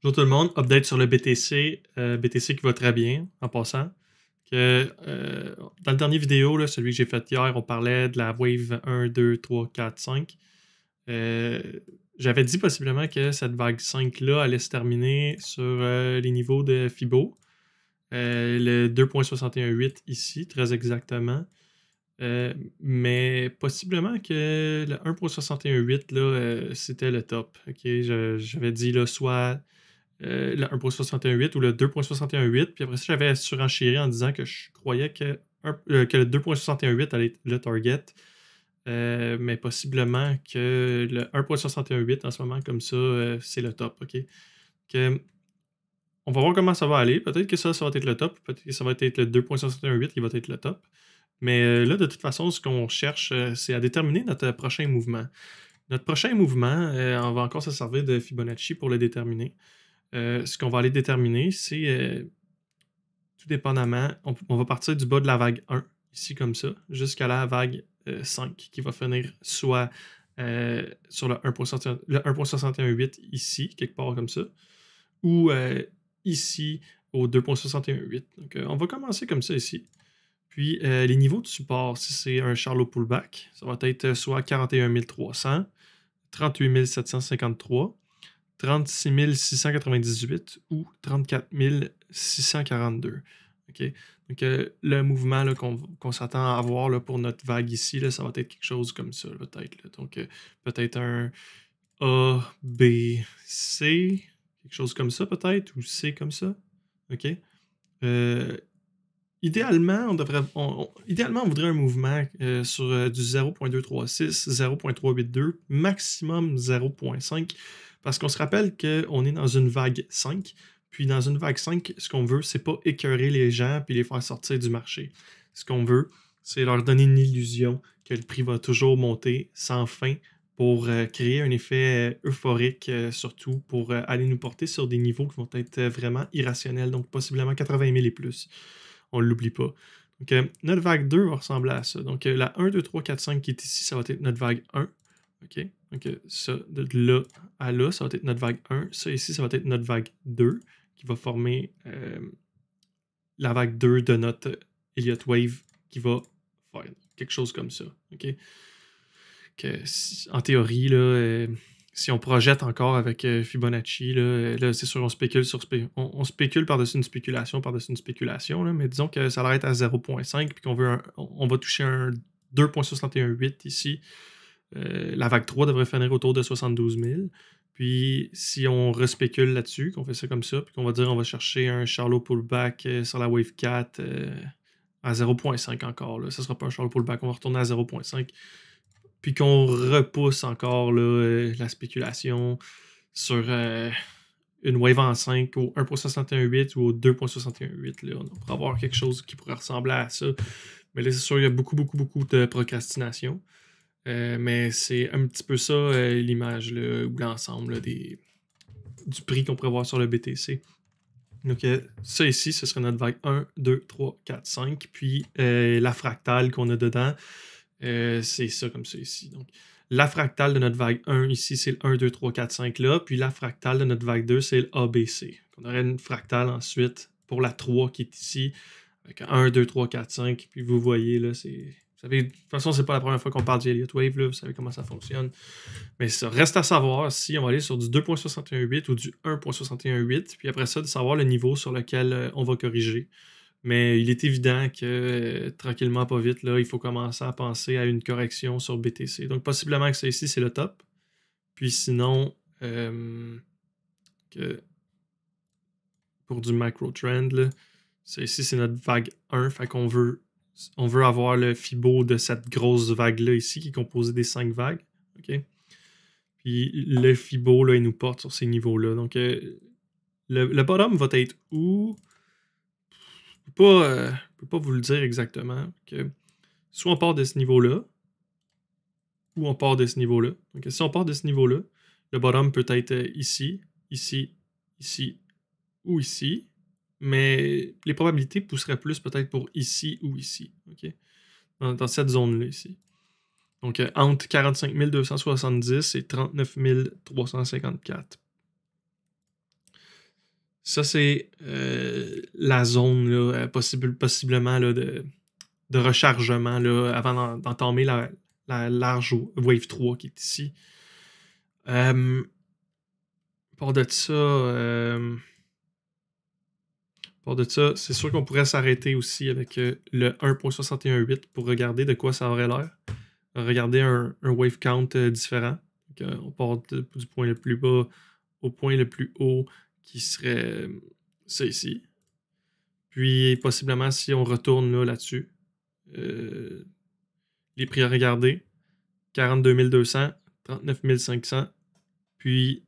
Bonjour tout le monde, update sur le BTC. BTC qui va très bien en passant. Dans le dernier vidéo, là, celui que j'ai fait hier, on parlait de la wave 1, 2, 3, 4, 5. J'avais dit possiblement que cette vague 5-là allait se terminer sur les niveaux de Fibo. Le 2.618 ici, très exactement. Mais possiblement que le 1.618, là, c'était le top. J'avais dit là, soit le 1.618 ou le 2.618. Puis après ça, j'avais surenchéré en disant que je croyais que le 2.618 allait être le target. Mais possiblement que le 1.618 en ce moment, comme ça, c'est le top. OK? Que, on va voir comment ça va aller. Peut-être que ça va être le top. Peut-être que ça va être le 2.618 qui va être le top. Mais là, de toute façon, ce qu'on cherche, c'est à déterminer notre prochain mouvement. Notre prochain mouvement, on va encore se servir de Fibonacci pour le déterminer. Ce qu'on va aller déterminer, c'est tout dépendamment, on va partir du bas de la vague 1, ici comme ça, jusqu'à la vague 5, qui va finir soit sur le 1.618 ici, quelque part comme ça, ou ici au 2.618. Donc, on va commencer comme ça ici. Puis, les niveaux de support, si c'est un Charlot pullback, ça va être soit 41 300, 38 753, 36 698 ou 34 642. OK? Donc, le mouvement qu'on s'attend à avoir là, pour notre vague ici, là, ça va être quelque chose comme ça, peut-être. Donc, peut-être un A, B, C, quelque chose comme ça, peut-être, ou C comme ça. OK? Idéalement, idéalement, on voudrait un mouvement sur du 0.236, 0.382, maximum 0.5, parce qu'on se rappelle qu'on est dans une vague 5, puis dans une vague 5, ce qu'on veut, c'est pas écœurer les gens puis les faire sortir du marché. Ce qu'on veut, c'est leur donner une illusion que le prix va toujours monter sans fin pour créer un effet euphorique, surtout pour aller nous porter sur des niveaux qui vont être vraiment irrationnels, donc possiblement 80 000 et plus. On ne l'oublie pas. Donc, notre vague 2 va ressembler à ça. Donc, la 1, 2, 3, 4, 5 qui est ici, ça va être notre vague 1. OK? Donc, ça, de là à là, ça va être notre vague 1. Ça ici, ça va être notre vague 2 qui va former la vague 2 de notre Elliott Wave qui va faire quelque chose comme ça. OK? En théorie, là, si on projette encore avec Fibonacci, là c'est sûr, on spécule par-dessus une spéculation, là, mais disons que ça l'arrête à 0.5 puis qu'on veut on va toucher un 2.618 ici. La vague 3 devrait finir autour de 72 000. Puis si on respécule là-dessus, qu'on fait ça comme ça, puis qu'on va dire on va chercher un Charlot pullback sur la wave 4 à 0.5 encore. Là. Ça ne sera pas un Charlot pullback, on va retourner à 0.5 puis qu'on repousse encore là, la spéculation sur une wave en 5 au 1.618 ou au 2.618. Là, on pourrait avoir quelque chose qui pourrait ressembler à ça. Mais là, c'est sûr, il y a beaucoup de procrastination. Mais c'est un petit peu ça l'image ou l'ensemble du prix qu'on pourrait voir sur le BTC. Donc, ça ici, ce serait notre vague 1, 2, 3, 4, 5. Puis la fractale qu'on a dedans, c'est ça comme ça ici. Donc, la fractale de notre vague 1 ici, c'est le 1, 2, 3, 4, 5 là. Puis la fractale de notre vague 2, c'est le ABC. On aurait une fractale ensuite pour la 3 qui est ici, avec 1, 2, 3, 4, 5. Puis vous voyez, là, c'est. Vous savez, de toute façon, c'est pas la première fois qu'on parle du Elliott Wave, là, vous savez comment ça fonctionne. Mais ça reste à savoir si on va aller sur du 2.618 ou du 1.618. Puis après ça, de savoir le niveau sur lequel on va corriger. Mais il est évident que tranquillement, pas vite, là, il faut commencer à penser à une correction sur BTC. Donc, possiblement que ça ici, c'est le top. Puis sinon, que pour du macro-trend, ça ici, c'est notre vague 1. Fait qu'on veut avoir le Fibo de cette grosse vague-là ici, qui est composée des 5 vagues. OK? Puis le Fibo, là, il nous porte sur ces niveaux-là. Donc, le bottom va être où? Je peux pas vous le dire exactement. Que soit on part de ce niveau-là, ou on part de ce niveau-là. Donc, si on part de ce niveau-là, le bottom peut être ici, ici, ici ou ici. Mais les probabilités pousseraient plus peut-être pour ici ou ici. Okay? Dans cette zone-là ici. Donc, entre 45 270 et 39 354. Ça, c'est la zone là, possiblement là, de rechargement là, avant d'entamer la large Wave 3 qui est ici. Part de ça, c'est sûr qu'on pourrait s'arrêter aussi avec le 1.618 pour regarder de quoi ça aurait l'air. Regarder un wave count différent. Donc, on part du point le plus bas au point le plus haut qui serait ça ici. Puis possiblement si on retourne là-dessus, les prix à regarder, 42 200, 39 500, puis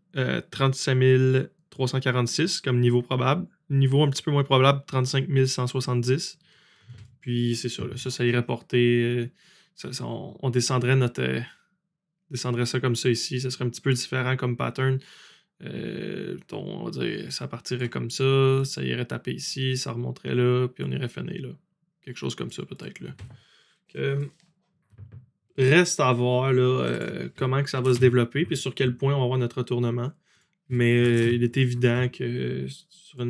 35 346 comme niveau probable. Niveau un petit peu moins probable, 35 170. Puis c'est ça, là, ça irait porter. On descendrait descendrait ça comme ça ici. Ça serait un petit peu différent comme pattern. On va dire, ça partirait comme ça irait taper ici, ça remonterait là, puis on irait finir là. Quelque chose comme ça, peut-être là. Reste à voir là, comment que ça va se développer, puis sur quel point on va avoir notre retournement. Mais il est évident que sur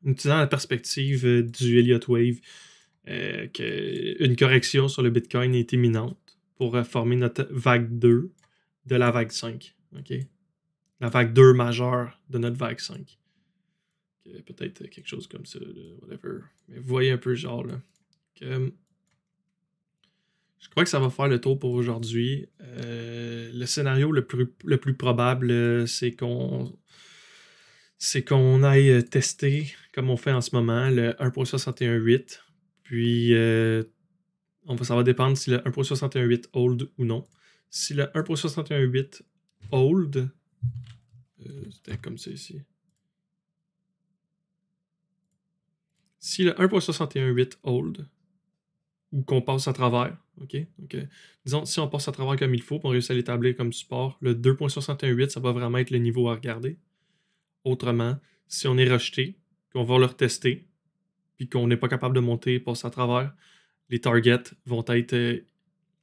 utilisant la perspective du Elliott Wave, qu'une correction sur le Bitcoin est imminente pour former notre vague 2 de la vague 5. Okay? La vague 2 majeure de notre vague 5. Peut-être quelque chose comme ça, là, whatever. Mais vous voyez un peu le genre là. Je crois que ça va faire le tour pour aujourd'hui. Le scénario le plus probable, c'est qu'on aille tester, comme on fait en ce moment, le 1.618. Puis, ça va dépendre si le 1.618 hold ou non. Si le 1.618 hold, c'était comme ça ici. Si le 1.618 hold, ou qu'on passe à travers, ok? Donc, disons, si on passe à travers comme il faut, puis on réussit à l'établir comme support, le 2.68, ça va vraiment être le niveau à regarder. Autrement, si on est rejeté, qu'on va le retester, puis qu'on n'est pas capable de monter et passer à travers, les targets vont être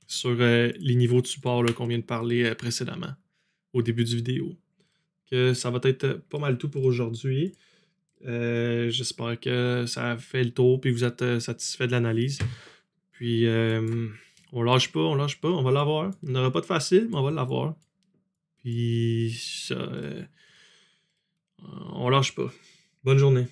sur les niveaux de support qu'on vient de parler précédemment, au début du vidéo. Que ça va être pas mal tout pour aujourd'hui. J'espère que ça a fait le tour, puis vous êtes satisfait de l'analyse. Puis, on lâche pas, on va l'avoir. On n'aura pas de facile, mais on va l'avoir. Puis, ça, on lâche pas. Bonne journée.